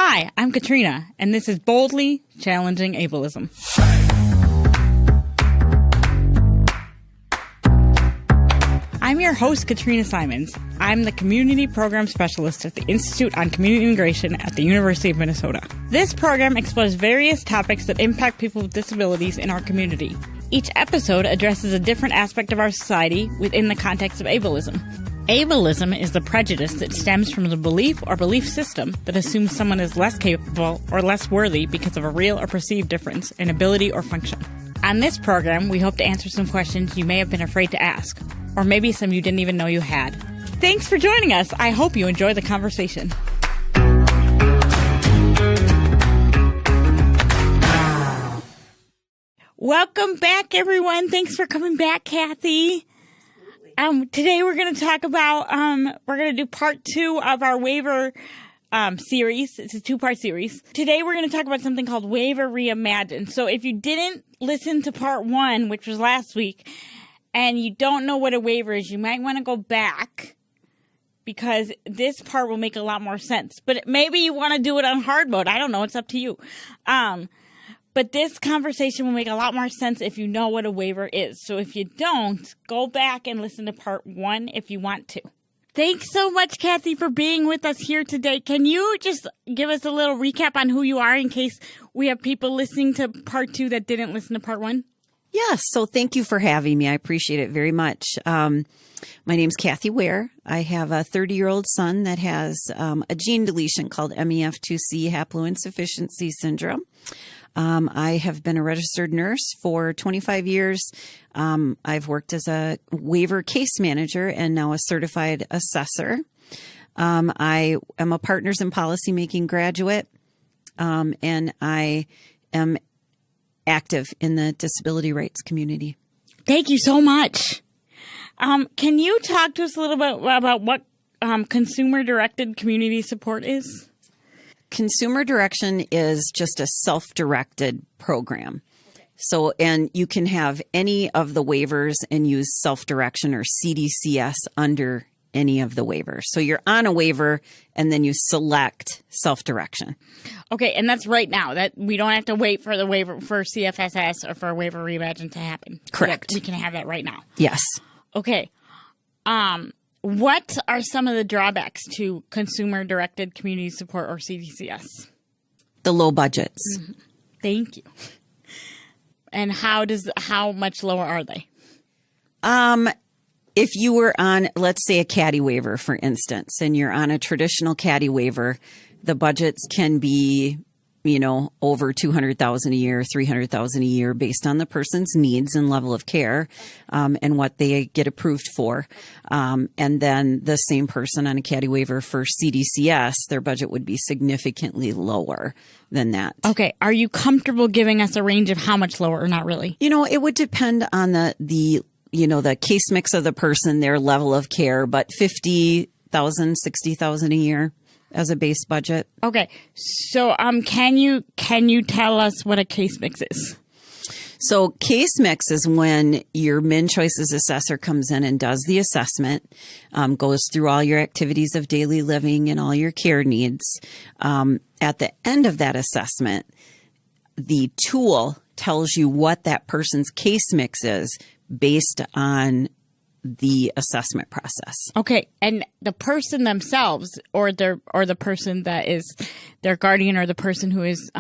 Hi, I'm Katrina, and this is Boldly Challenging Ableism. I'm your host, Katrina Simons. I'm the Community Program Specialist at the Institute on Community Integration at the University of Minnesota. This program explores various topics that impact people with disabilities in our community. Each episode addresses a different aspect of our society within the context of ableism. Ableism is the prejudice that stems from the belief or belief system that assumes someone is less capable or less worthy because of a real or perceived difference in ability or function. On this program, we hope to answer some questions you may have been afraid to ask, or maybe some you didn't even know you had. Thanks for joining us. I hope you enjoy the conversation. Welcome back, everyone. Thanks for coming back, Kathy. Today we're going to talk about, we're going to do part 2 of our waiver series. It's a 2-part series. Today we're going to talk about something called Waiver Reimagined. So if you didn't listen to part 1, which was last week, and you don't know what a waiver is, you might want to go back because this part will make a lot more sense. But maybe you want to do it on hard mode. I don't know. It's up to you. But this conversation will make a lot more sense if you know what a waiver is. So if you don't, go back and listen to part 1 if you want to. Thanks so much, Kathy, for being with us here today. Can you just give us a little recap on who you are in case we have people listening to part 2 that didn't listen to part 1? Yes. So thank you for having me. I appreciate it very much. My name's Kathy Ware. I have a 30-year-old son that has a gene deletion called MEF2C haploinsufficiency syndrome. I have been a registered nurse for 25 years. I've worked as a waiver case manager and now a certified assessor. I am a partners in policymaking graduate, and I am active in the disability rights community. Thank you so much. Can you talk to us a little bit about what consumer-directed community support is? Consumer direction is just a self-directed program. So, and you can have any of the waivers and use self-direction or CDCS under any of the waivers. So you're on a waiver and then you select self-direction. Okay, and that's right now. That we don't have to wait for the waiver for CFSS or for a waiver reimagined to happen. Correct. We can have that right now. Yes. Okay. What are some of the drawbacks to consumer-directed community support or CDCS? The low budgets. Mm-hmm. Thank you. And how much lower are they? If you were on, let's say, a caddy waiver, for instance, and you're on a traditional caddy waiver, the budgets can be, over $200,000 a year, $300,000 a year based on the person's needs and level of care, and what they get approved for. And then the same person on a caddy waiver for CDCS, their budget would be significantly lower than that. Okay. Are you comfortable giving us a range of how much lower or not really? It would depend on the case mix of the person, their level of care, but $50,000, $60,000 a year as a base budget. Okay. So, can you tell us what a case mix is? So case mix is when your Min Choices assessor comes in and does the assessment, goes through all your activities of daily living and all your care needs. At the end of that assessment, the tool tells you what that person's case mix is based on the assessment process. Okay. And the person themselves or the person that is their guardian or the person who is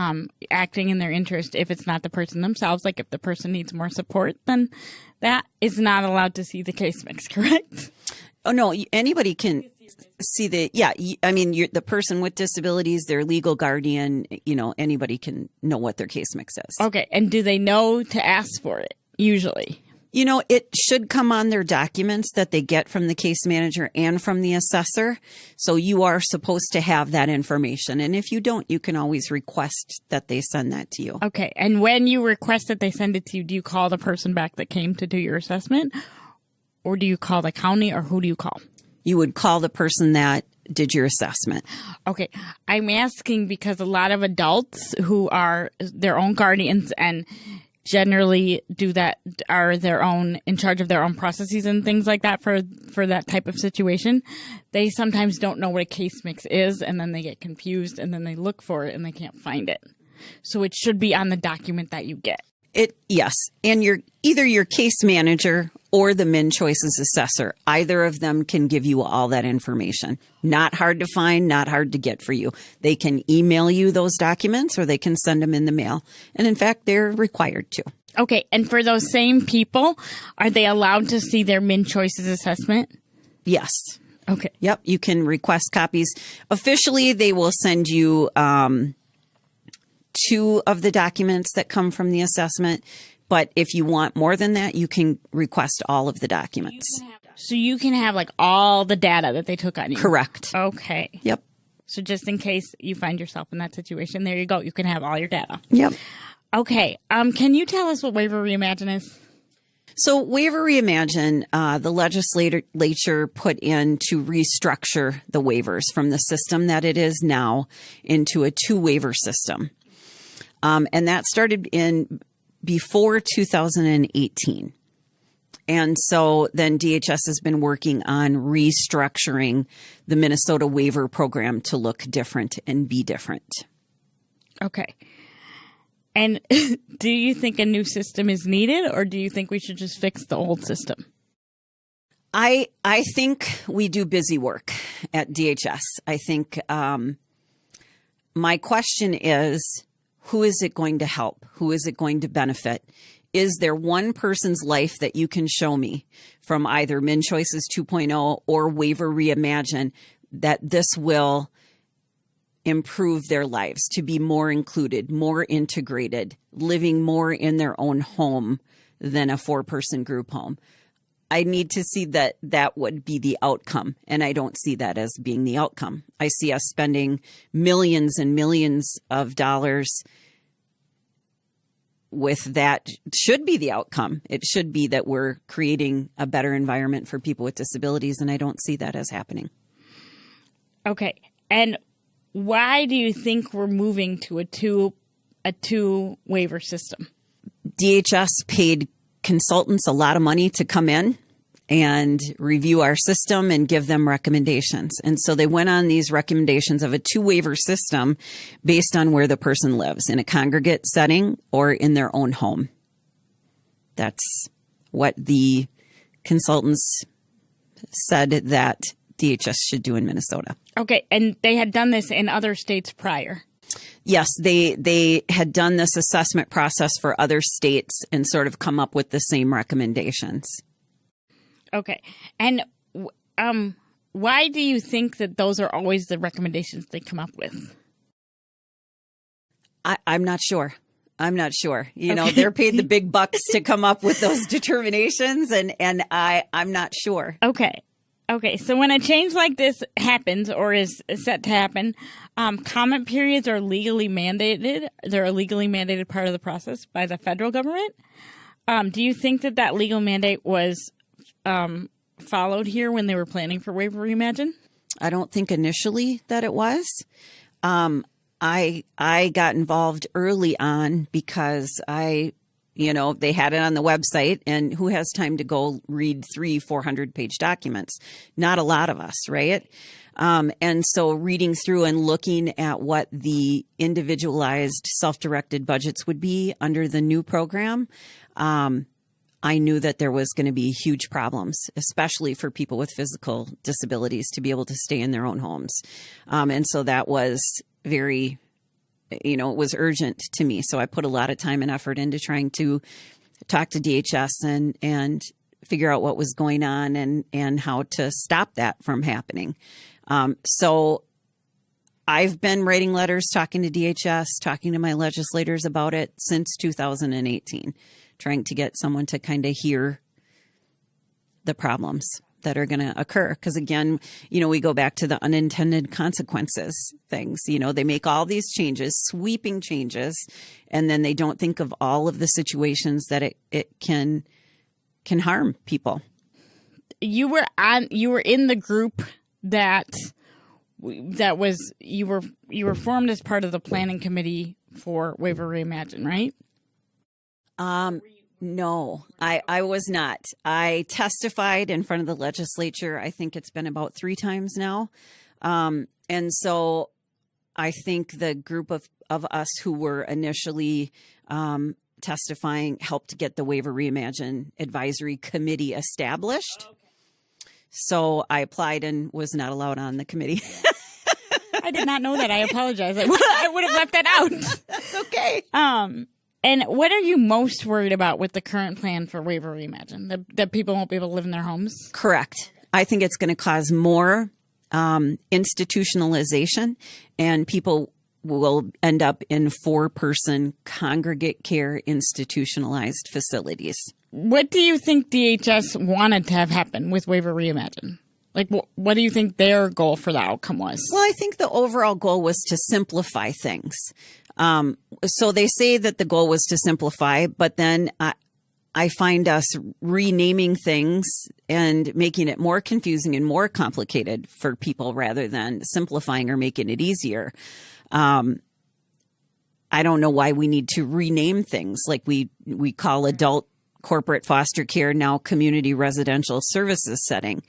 acting in their interest, if it's not the person themselves, like if the person needs more support, then that is not allowed to see the case mix, correct? Oh, no. Anybody can see the person with disabilities, their legal guardian, anybody can know what their case mix is. Okay. And do they know to ask for it usually? It should come on their documents that they get from the case manager and from the assessor. So you are supposed to have that information. And if you don't, you can always request that they send that to you. Okay. And when you request that they send it to you, do you call the person back that came to do your assessment? Or do you call the county, or who do you call? You would call the person that did your assessment. Okay. I'm asking because a lot of adults who are their own guardians and generally do that, are in charge of their own processes and things like that for that type of situation, they sometimes don't know what a case mix is, and then they get confused, and then they look for it and they can't find it. So it should be on the document that you get. Yes. And either your case manager or the Min Choices assessor, either of them can give you all that information. Not hard to find, not hard to get for you. They can email you those documents or they can send them in the mail. And in fact, they're required to. Okay. And for those same people, are they allowed to see their Min Choices assessment? Yes. Okay. Yep. You can request copies. Officially, they will send you 2 of the documents that come from the assessment. But if you want more than that, you can request all of the documents. So you can have like all the data that they took on you. Correct. Okay. Yep. So just in case you find yourself in that situation, there you go. You can have all your data. Yep. Okay. Can you tell us what Waiver Reimagine is? So Waiver Reimagine, the legislature put in to restructure the waivers from the system that it is now into a 2-waiver system. And that started before 2018. And so then DHS has been working on restructuring the Minnesota waiver program to look different and be different. Okay. And do you think a new system is needed, or do you think we should just fix the old system? I think we do busy work at DHS. I think my question is, who is it going to help? Who is it going to benefit? Is there one person's life that you can show me from either Min Choices 2.0 or Waiver Reimagine that this will improve their lives to be more included, more integrated, living more in their own home than a 4-person group home? I need to see that would be the outcome, and I don't see that as being the outcome. I see us spending millions and millions of dollars with that. Should be the outcome. It should be that we're creating a better environment for people with disabilities, and I don't see that as happening. Okay. And why do you think we're moving to a two waiver system? DHS paid consultants a lot of money to come in and review our system and give them recommendations. And so they went on these recommendations of a 2-waiver system based on where the person lives, in a congregate setting or in their own home. That's what the consultants said that DHS should do in Minnesota. Okay. And they had done this in other states prior. Yes, they had done this assessment process for other states and sort of come up with the same recommendations. Okay. And why do you think that those are always the recommendations they come up with? I'm not sure. I'm not sure. You know, they're paid the big bucks to come up with those determinations, and I'm not sure. Okay. Okay. So when a change like this happens or is set to happen, comment periods are legally mandated. They're a legally mandated part of the process by the federal government. Do you think that legal mandate was followed here when they were planning for Waiver Reimagine? I don't think initially that it was. I got involved early on because they had it on the website, and who has time to go read 400-page documents? Not a lot of us, right? And so reading through and looking at what the individualized self-directed budgets would be under the new program, I knew that there was going to be huge problems, especially for people with physical disabilities, to be able to stay in their own homes. And so that was very, it was urgent to me. So I put a lot of time and effort into trying to talk to DHS and figure out what was going on and how to stop that from happening. So I've been writing letters, talking to DHS, talking to my legislators about it since 2018. Trying to get someone to kind of hear the problems that are going to occur. Because again, we go back to the unintended consequences things. They make all these changes, sweeping changes, and then they don't think of all of the situations that it can harm people. You were in the group you were formed as part of the planning committee for Waiver Reimagine, right? No, I was not. I testified in front of the legislature. I think it's been about 3 times now. And so I think the group of us who were initially testifying helped get the Waiver Reimagine Advisory Committee established. Okay. So I applied and was not allowed on the committee. I did not know that. I apologize. I would have left that out. That's okay. And what are you most worried about with the current plan for Waiver Reimagine? That people won't be able to live in their homes? Correct. I think it's going to cause more institutionalization, and people will end up in 4-person congregate care institutionalized facilities. What do you think DHS wanted to have happen with Waiver Reimagine? Like, what do you think their goal for the outcome was? Well, I think the overall goal was to simplify things. So they say that the goal was to simplify, but then I find us renaming things and making it more confusing and more complicated for people rather than simplifying or making it easier. I don't know why we need to rename things like we call adult corporate foster care now community residential services setting.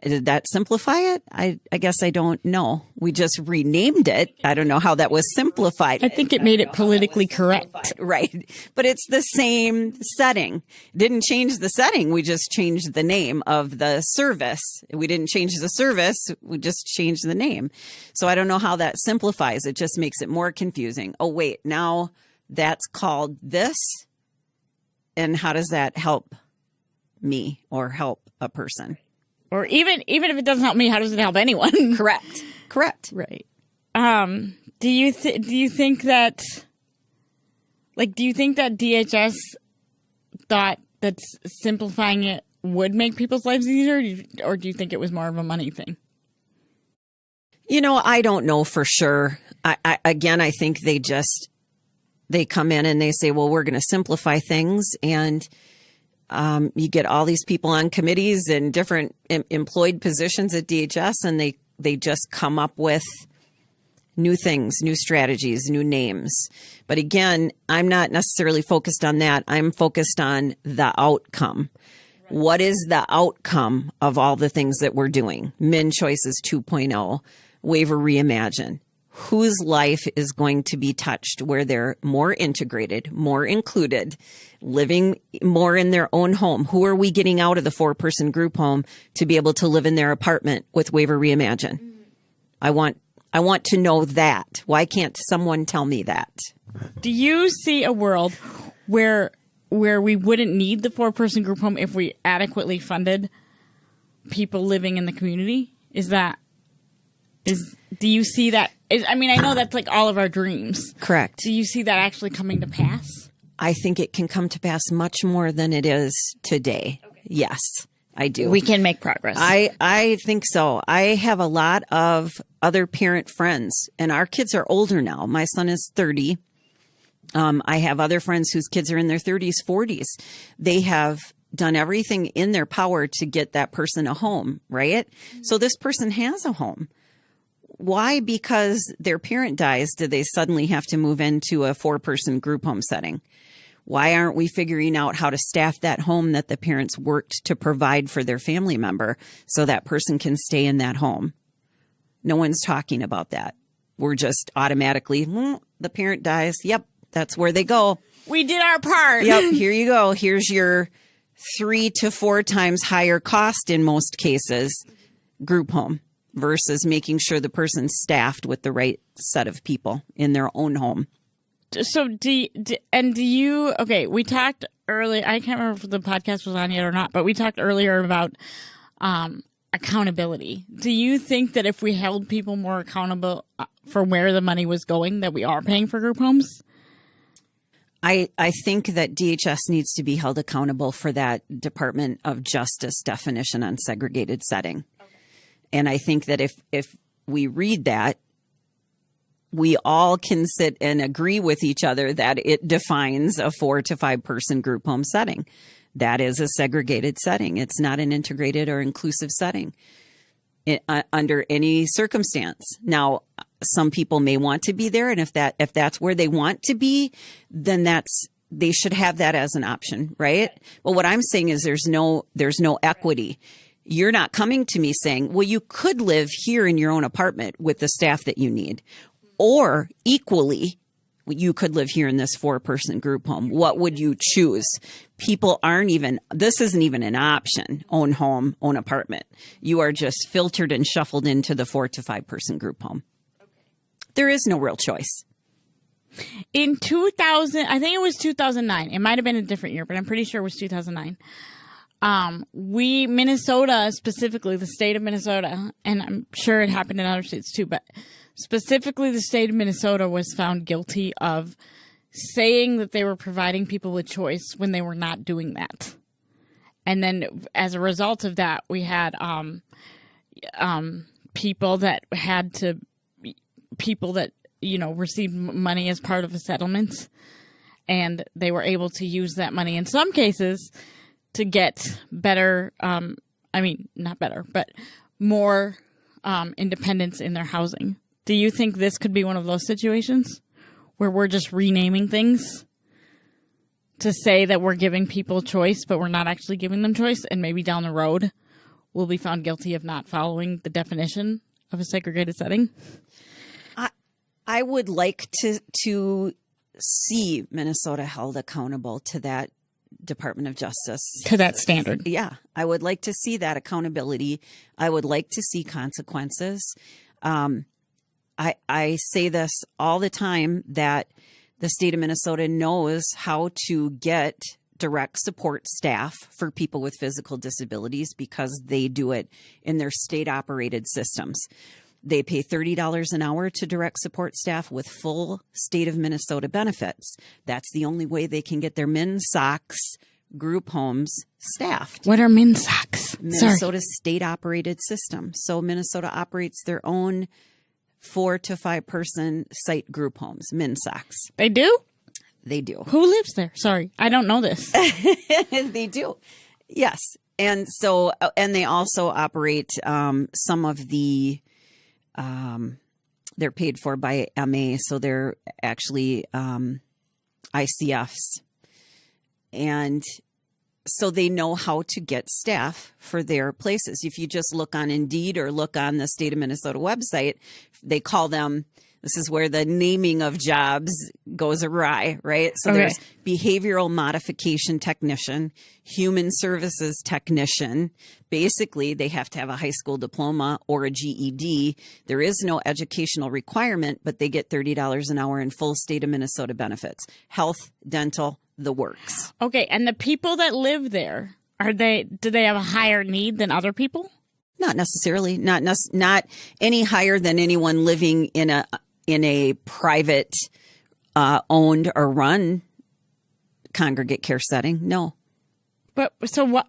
Did that simplify it? I guess I don't know. We just renamed it. I don't know how that was simplified. I think it made it politically correct. Right. But it's the same setting. Didn't change the setting. We just changed the name of the service. We didn't change the service. We just changed the name. So I don't know how that simplifies. It just makes it more confusing. Oh, wait, now that's called this. And how does that help me or help a person? Or even if it doesn't help me, how does it help anyone? Correct. Right. Do you think that DHS thought that simplifying it would make people's lives easier, or do you think it was more of a money thing? I don't know for sure. I think they come in and they say, well, we're going to simplify things, and you get all these people on committees and different employed positions at DHS, and they just come up with new things, new strategies, new names. But again, I'm not necessarily focused on that. I'm focused on the outcome. Right. What is the outcome of all the things that we're doing? Min Choices 2.0, Waiver Reimagine. Whose life is going to be touched where they're more integrated, more included, living more in their own home? Who are we getting out of the 4-person group home to be able to live in their apartment with Waiver Reimagine? I want to know that. Why can't someone tell me that? Do you see a world where we wouldn't need the 4-person group home if we adequately funded people living in the community? Do you see that? I know that's like all of our dreams. Correct. Do you see that actually coming to pass? I think it can come to pass much more than it is today. Okay. Yes, I do. We can make progress. I think so. I have a lot of other parent friends, and our kids are older now. My son is 30. I have other friends whose kids are in their 30s, 40s. They have done everything in their power to get that person a home, right? Mm-hmm. So this person has a home. Why? Because their parent dies, do they suddenly have to move into a 4-person group home setting? Why aren't we figuring out how to staff that home that the parents worked to provide for their family member so that person can stay in that home? No one's talking about that. We're just automatically, the parent dies. Yep, that's where they go. We did our part. Yep, here you go. Here's your 3 to 4 times higher cost in most cases group home, versus making sure the person's staffed with the right set of people in their own home. So we talked earlier, I can't remember if the podcast was on yet or not, but we talked earlier about accountability. Do you think that if we held people more accountable for where the money was going, that we are paying for group homes? I think that DHS needs to be held accountable for that Department of Justice definition on segregated setting. And I think that if we read that, we all can sit and agree with each other that it defines a 4 to 5-person group home setting. That is a segregated setting. It's not an integrated or inclusive setting under any circumstance. Now, some people may want to be there, and if that's where they want to be, then that's they should have that as an option, right? Well, what I'm saying is there's no equity. You're not coming to me saying, well, you could live here in your own apartment with the staff that you need, or equally, you could live here in this 4-person group home. What would you choose? People this isn't even an option. Own home, own apartment. You are just filtered and shuffled into the 4 to 5-person group home. There is no real choice. In 2000, I think it was 2009. It might have been a different year, but I'm pretty sure it was 2009. Minnesota specifically, the state of Minnesota, and I'm sure it happened in other states too, but specifically the state of Minnesota was found guilty of saying that they were providing people with choice when they were not doing that. And then as a result of that, we had people that received money as part of a settlement, and they were able to use that money in some cases to get better, not better, but more independence in their housing. Do you think this could be one of those situations where we're just renaming things to say that we're giving people choice, but we're not actually giving them choice, and maybe down the road we'll be found guilty of not following the definition of a segregated setting? I would like to see Minnesota held accountable to that Department of Justice. To that standard. Yeah. I would like to see that accountability. I would like to see consequences. I say this all the time, that the state of Minnesota knows how to get direct support staff for people with physical disabilities because they do it in their state operated systems. They pay $30 an hour to direct support staff with full state of Minnesota benefits. That's the only way they can get their MinSocs group homes staffed. What are MinSocs? Minnesota's state operated system. So Minnesota operates their own 4 to 5-person site group homes, MinSocs. They do? They do. Who lives there? Sorry, I don't know this. They do. Yes. And so, and they also operate some of the, they're paid for by MA, so they're actually ICFs. And so they know how to get staff for their places. If you just look on Indeed or look on the state of Minnesota website, they call them, this is where the naming of jobs goes awry, right? So there's behavioral modification technician, human services technician. Basically, they have to have a high school diploma or a GED. There is no educational requirement, but they get $30 an hour in full state of Minnesota benefits. Health, dental, the works. Okay, and the people that live there, do they have a higher need than other people? Not necessarily. Not any higher than anyone living in a private owned or run congregate care setting. No. But so what?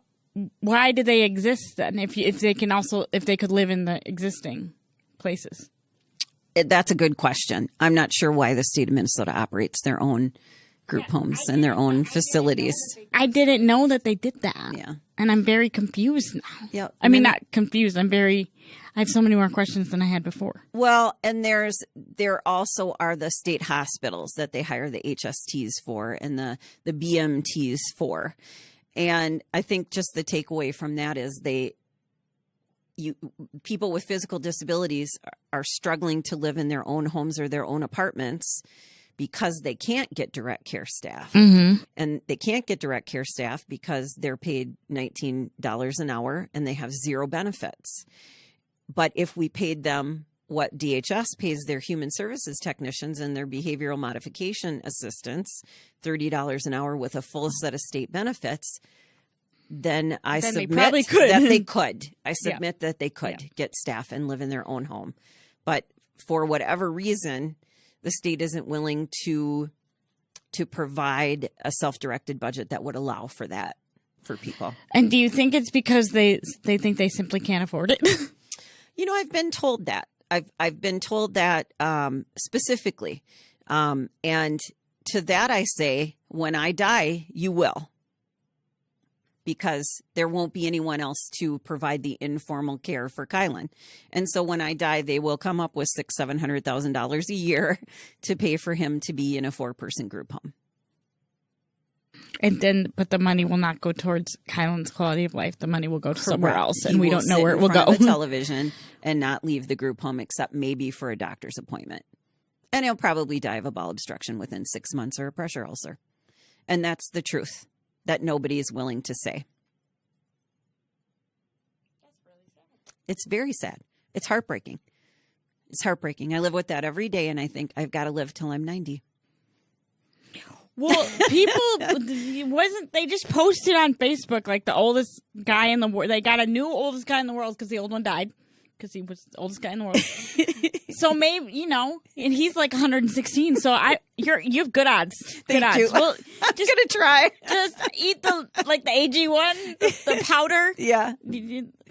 Why do they exist then? If they could live in the existing places? That's a good question. I'm not sure why the state of Minnesota operates their own group homes and their own facilities. I didn't know that they did that. Yeah. And I'm very confused now. Yeah. I mean, not confused. I have so many more questions than I had before. Well, and there also are the state hospitals that they hire the HSTs for and the BMTs for. And I think just the takeaway from that is people with physical disabilities are struggling to live in their own homes or their own apartments because they can't get direct care staff. Mm-hmm. And they can't get direct care staff because they're paid $19 an hour and they have zero benefits. But if we paid them what DHS pays their human services technicians and their behavioral modification assistants, $30 an hour with a full set of state benefits, then I submit that they could. I submit that they could get staff and live in their own home. But for whatever reason, the state isn't willing to provide a self-directed budget that would allow for that for people. And do you think it's because they think they simply can't afford it? You know, I've been told that. I've been told that specifically. And to that I say, when I die, you will. Because there won't be anyone else to provide the informal care for Kylan. And so when I die, they will come up with $600,000-$700,000 a year to pay for him to be in a 4-person group home. And then, but the money will not go towards Kylan's quality of life. The money will go to somewhere else, and He we will don't know sit where it in will front go. of the television and not leave the group home except maybe for a doctor's appointment. And he'll probably die of a bowel obstruction within 6 months or a pressure ulcer. And that's the truth that nobody is willing to say. That's really sad. It's very sad. It's heartbreaking. It's heartbreaking. I live with that every day, and I think I've got to live till I'm 90. Well, they just posted on Facebook like the oldest guy in the world. They got a new oldest guy in the world because the old one died because he was the oldest guy in the world. So maybe, and he's like 116. So you have good odds. Good Thank odds. you. Well, I'm gonna try. just eat the AG one, the powder. Yeah,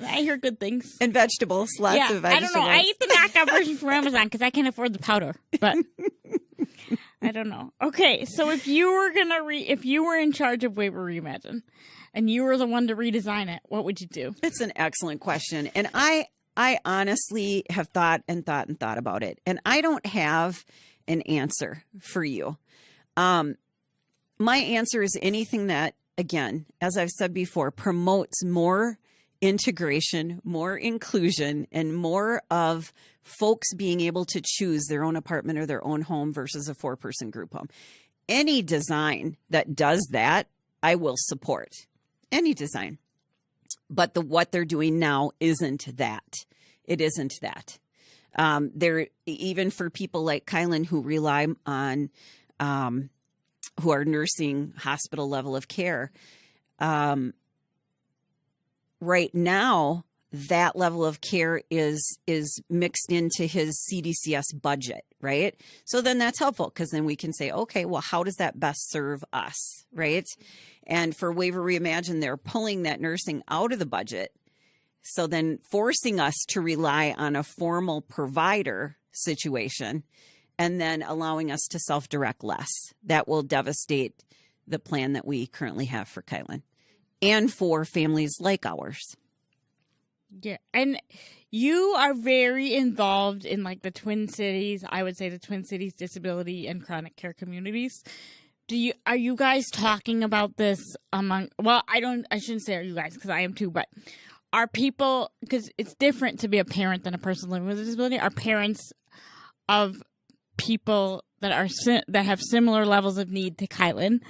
I hear good things. and vegetables. Lots of vegetables. I don't know. I eat the knockout version from Amazon because I can't afford the powder. But I don't know. Okay, so if you were if you were in charge of Ware Reimagine, and you were the one to redesign it, what would you do? It's an excellent question, and I honestly have thought about it, and I don't have an answer for you. My answer is anything that, again, as I've said before, promotes more integration, more inclusion, and more of folks being able to choose their own apartment or their own home versus a 4-person group home. Any design that does that, I will support. Any design. But what they're doing now isn't that. It isn't that. They're even for people like Kylan who rely on, who are nursing hospital level of care. Right now, that level of care is mixed into his CDCS budget, right? So then that's helpful because then we can say, okay, well, how does that best serve us, right? And for Ware Reimagine, they're pulling that nursing out of the budget. So then forcing us to rely on a formal provider situation and then allowing us to self-direct less. That will devastate the plan that we currently have for Kylan and for families like ours. Yeah, and you are very involved in like the Twin Cities, I would say the Twin Cities disability and chronic care communities. Are you guys talking about this among, well, I shouldn't say are you guys because I am too, but are people, because it's different to be a parent than a person living with a disability, are parents of people that have similar levels of need to Kylan,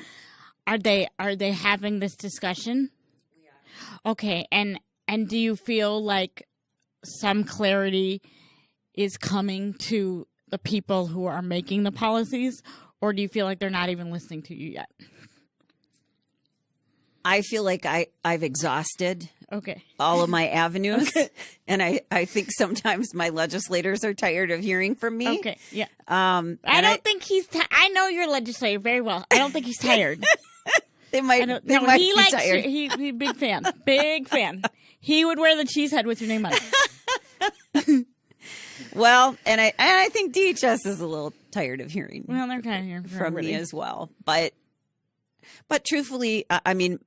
are they having this discussion? We are. Okay, and do you feel like some clarity is coming to the people who are making the policies, or do you feel like they're not even listening to you yet? I feel like I've exhausted Okay. all of my avenues. Okay. And I think sometimes my legislators are tired of hearing from me. Okay, yeah. I don't think he's I know your legislator very well. I don't think he's tired. They might be tired. He's a big fan. Big fan. He would wear the cheese head with your name on it. Well, and I think DHS is a little tired of hearing Well, they're kind of here from me as well. But truthfully, I mean,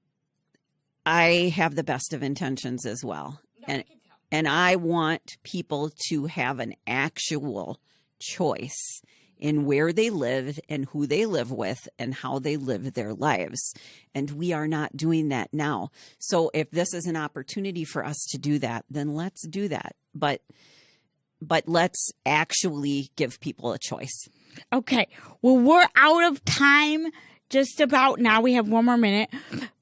I have the best of intentions as well. And I want people to have an actual choice in where they live and who they live with and how they live their lives. And we are not doing that now. So if this is an opportunity for us to do that, then let's do that. But let's actually give people a choice. Okay. Well, we're out of time just about now. We have one more minute.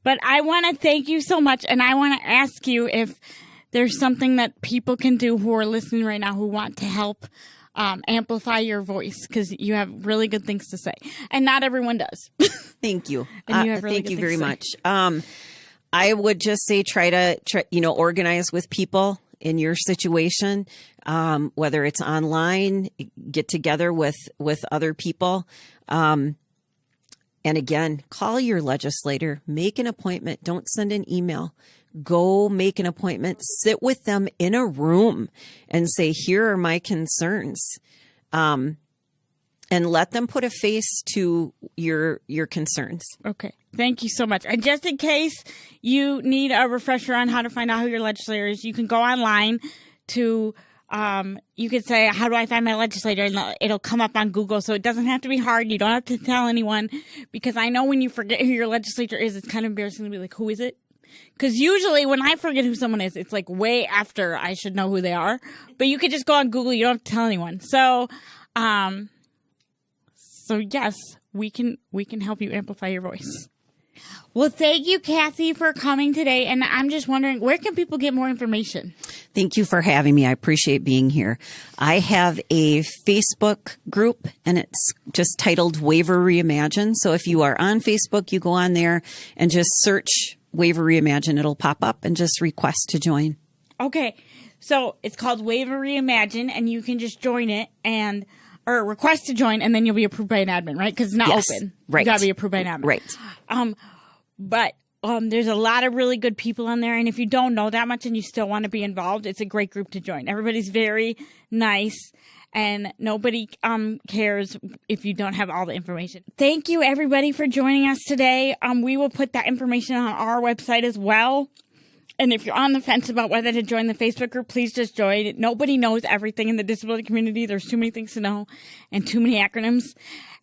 But I want to thank you so much. And I want to ask you if there's something that people can do who are listening right now who want to help amplify your voice, because you have really good things to say. And not everyone does. Thank you. And you have really thank good you things very to much. I would just say try to organize with people in your situation, whether it's online, get together with other people. And again, call your legislator, make an appointment. Don't send an email. Go make an appointment, sit with them in a room and say, here are my concerns. And let them put a face to your concerns. Okay. Thank you so much. And just in case you need a refresher on how to find out who your legislator is, you can go online to you could say, how do I find my legislator? And it'll come up on Google. So it doesn't have to be hard. You don't have to tell anyone, because I know when you forget who your legislator is, it's kind of embarrassing to be like, who is it? Because usually when I forget who someone is, it's like way after I should know who they are. But you could just go on Google. You don't have to tell anyone. So yes, we can help you amplify your voice. Well, thank you, Kathy, for coming today. And I'm just wondering, where can people get more information? Thank you for having me. I appreciate being here. I have a Facebook group, and it's just titled Waiver Reimagine. So if you are on Facebook, you go on there and just search Waiver Reimagine. It'll pop up, and just request to join. Okay. So it's called Waiver Reimagine, and you can just join it or request to join, and then you'll be approved by an admin, right? Because it's not open. Right. You got to be approved by an admin. Right. But there's a lot of really good people on there. And if you don't know that much and you still want to be involved, it's a great group to join. Everybody's very nice, and nobody cares if you don't have all the information. Thank you, everybody, for joining us today. We will put that information on our website as well. And if you're on the fence about whether to join the Facebook group, please just join. Nobody knows everything in the disability community. There's too many things to know and too many acronyms.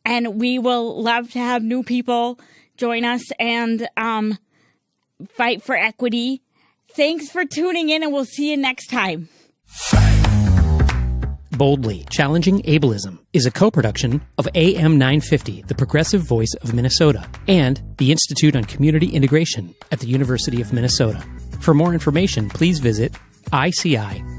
And we will love to have new people join us and fight for equity. Thanks for tuning in, and we'll see you next time. Boldly Challenging Ableism is a co-production of AM 950, the progressive voice of Minnesota, and the Institute on Community Integration at the University of Minnesota. For more information, please visit ici.umn.edu.